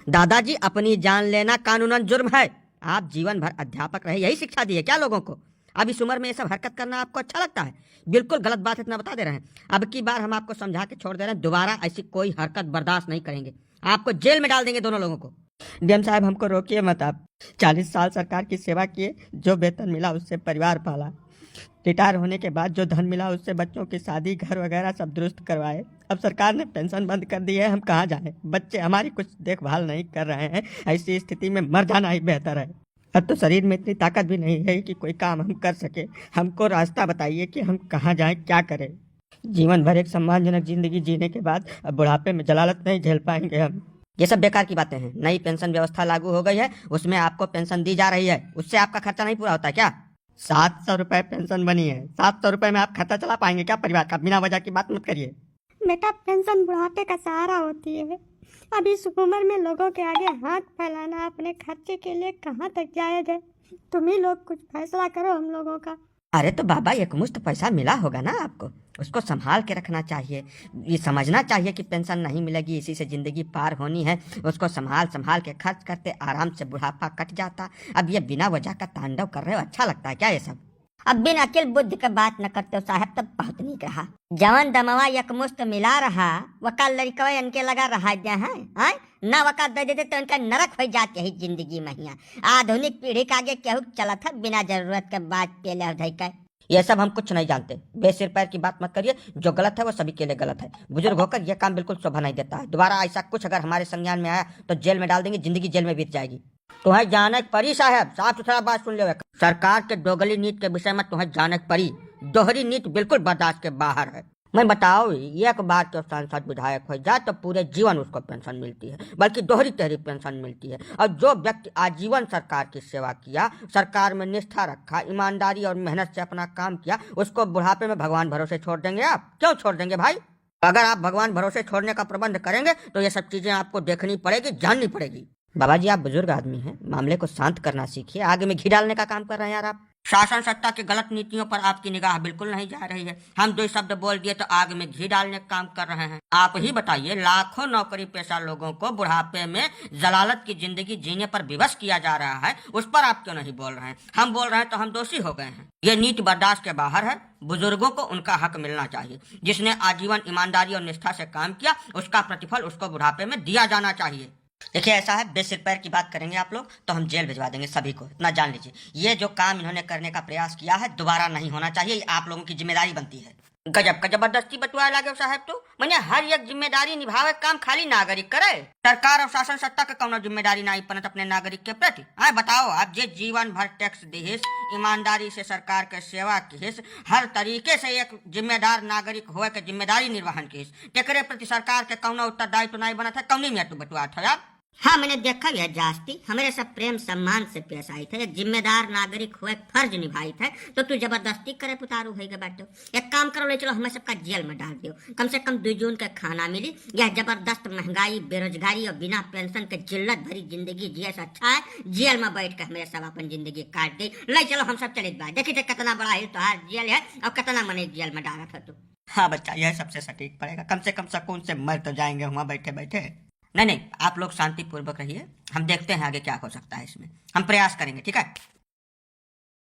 दादाजी, अपनी जान लेना कानूनन जुर्म है। आप जीवन भर अध्यापक रहे, यही शिक्षा दी है क्या लोगों को? अब इस उम्र में ये सब हरकत करना आपको अच्छा लगता है? बिल्कुल गलत बात है, इतना बता दे रहे हैं। अब की बार हम आपको समझा के छोड़ दे रहे हैं, दोबारा ऐसी कोई हरकत बर्दाश्त नहीं करेंगे। आपको जेल में डाल देंगे दोनों लोगों को। डीएम साहब, हमको रोकिए मत आप। 40 साल सरकार की सेवा किए, जो वेतन मिला उससे परिवार पाला। रिटायर होने के बाद जो धन मिला उससे बच्चों की शादी, घर वगैरह सब दुरुस्त करवाए। अब सरकार ने पेंशन बंद कर दी है, हम कहाँ जाएं? बच्चे हमारी कुछ देखभाल नहीं कर रहे हैं। ऐसी स्थिति में मर जाना ही बेहतर है। अब तो शरीर में इतनी ताकत भी नहीं है कि कोई काम हम कर सके। हमको रास्ता बताइए कि हम कहाँ जाएं, क्या करें। जीवन भर एक सम्मानजनक जिंदगी जीने के बाद अब बुढ़ापे में जलालत नहीं झेल पाएंगे हम। ये सब बेकार की बातें हैं। नई पेंशन व्यवस्था लागू हो गई है, उसमें आपको पेंशन दी जा रही है। उससे आपका खर्चा नहीं पूरा होता क्या? 700 रुपए पेंशन बनी है। 700 रुपए में आप खर्चा चला पाएंगे क्या परिवार का? बिना वजह की बात मत करिए। बेटा, पेंशन बुढ़ापे का सहारा होती है। अब इस उम्र में लोगों के आगे हाथ फैलाना अपने खर्चे के लिए कहाँ तक जायज है? तुम ही लोग कुछ फैसला करो हम लोगों का। अरे तो बाबा, एक मुश्त पैसा मिला होगा ना आपको, उसको संभाल के रखना चाहिए। ये समझना चाहिए कि पेंशन नहीं मिलेगी, इसी से जिंदगी पार होनी है। उसको संभाल संभाल के खर्च करते आराम से बुढ़ापा कट जाता। अब ये बिना वजह का तांडव कर रहे हो, अच्छा लगता है क्या ये सब? अब बिन अकिल बुद्धि के बात न करते हो साहब, तब बहुत नीक रहा। जवन दमवा यकमुश्त मिला रहा, वका लड़कवा इनके लगा रहा दिया है, हाँ? ना वका दे देते तो इनका नरक हो जाती है जिंदगी में हिया। आधुनिक पीढ़ी के आगे केहू चलत है बिना जरूरत के बात पेले उधई के। ये सब हम कुछ नहीं जानते, बेसिर पैर की बात मत करिए। जो गलत है वो सभी के लिए गलत है। बुजुर्ग होकर यह काम बिल्कुल शोभा नहीं देता है। दोबारा ऐसा कुछ अगर हमारे संज्ञान में आया तो जेल में डाल देंगे, जिंदगी जेल में बीत जाएगी। तुम्हें जानक परी साहब, साफ सुथरा बात सुन ले। सरकार के दोगली नीति के विषय में तुम्हें जानक परी। दोहरी नीति बिल्कुल बर्दाश्त के बाहर है। मैं बताओ, एक बार तो सांसद विधायक हो जाए तो पूरे जीवन उसको पेंशन मिलती है, बल्कि दोहरी तेहरी पेंशन मिलती है। और जो व्यक्ति आजीवन सरकार की सेवा किया, सरकार में निष्ठा रखा, ईमानदारी और मेहनत से अपना काम किया, उसको बुढ़ापे में भगवान भरोसे छोड़ देंगे आप? क्यों छोड़ देंगे भाई? अगर आप भगवान भरोसे छोड़ने का प्रबंध करेंगे तो ये सब चीजें आपको देखनी पड़ेगी, जाननी पड़ेगी। बाबा जी, आप बुजुर्ग आदमी हैं, मामले को शांत करना सीखिए। आगे में घी डालने का काम कर रहे हैं यार आप। शासन सत्ता की गलत नीतियों पर आपकी निगाह बिल्कुल नहीं जा रही है। हम 2 शब्द बोल दिए तो आग में घी डालने का काम कर रहे हैं। आप ही बताइए, लाखों नौकरी पेशा लोगों को बुढ़ापे में जलालत की जिंदगी जीने पर विवश किया जा रहा है, उस पर आप क्यों नहीं बोल रहे हैं? हम बोल रहे हैं तो हम दोषी हो गए हैं। ये नीति बर्दाश्त के बाहर है। बुजुर्गों को उनका हक मिलना चाहिए। जिसने आजीवन ईमानदारी और निष्ठा से काम किया, उसका प्रतिफल उसको बुढ़ापे में दिया जाना चाहिए। देखिए, ऐसा है, बेसिर पैर की बात करेंगे आप लोग तो हम जेल भिजवा देंगे सभी को, इतना जान लीजिए। ये जो काम इन्होंने करने का प्रयास किया है, दोबारा नहीं होना चाहिए। आप लोगों की जिम्मेदारी बनती है। गजब का जबरदस्ती बतुआ लागे साहब। तो मैंने हर एक जिम्मेदारी निभावे काम खाली नागरिक करे। सरकार और शासन सत्ता के कौनो जिम्मेदारी नहीं बनत अपने नागरिक के प्रति। हाँ बताओ, आप जे जीवन भर टैक्स दिहिस, ईमानदारी से सरकार के सेवा किहिस, हर तरीके से एक जिम्मेदार नागरिक होए के जिम्मेदारी निर्वहन किहिस, तेकरे प्रति सरकार के कौनो उत्तरदायित्व नहीं बनत है। कौनी में तू बतुआ था यार? हाँ, मैंने देखा है जास्ती हमारे सब प्रेम सम्मान से पेश आई थे। एक जिम्मेदार नागरिक हुए फर्ज निभाई थे, तो तू जबरदस्ती करे पुतारू है बैठो। एक काम करो, ले चलो हमें सबका जेल में डाल दियो। कम से कम 2 जून का खाना मिली। यह जबरदस्त महंगाई, बेरोजगारी और बिना पेंशन के जिल्लत भरी जिंदगी जिए से अच्छा है जेल में बैठ कर हमें सब अपन जिंदगी काट दी। ले चलो हम सब चले बाहर। देखी थे कितना बड़ा है तो जेल है और कितना मने जेल में डाला था तू। हाँ बच्चा, यह सबसे सटीक पड़ेगा। कम से कम सुकून से मर तो जाएंगे वहाँ बैठे बैठे। नहीं, आप लोग शांतिपूर्वक रहिए। हम देखते हैं आगे क्या हो सकता है इसमें। हम प्रयास करेंगे, ठीक है?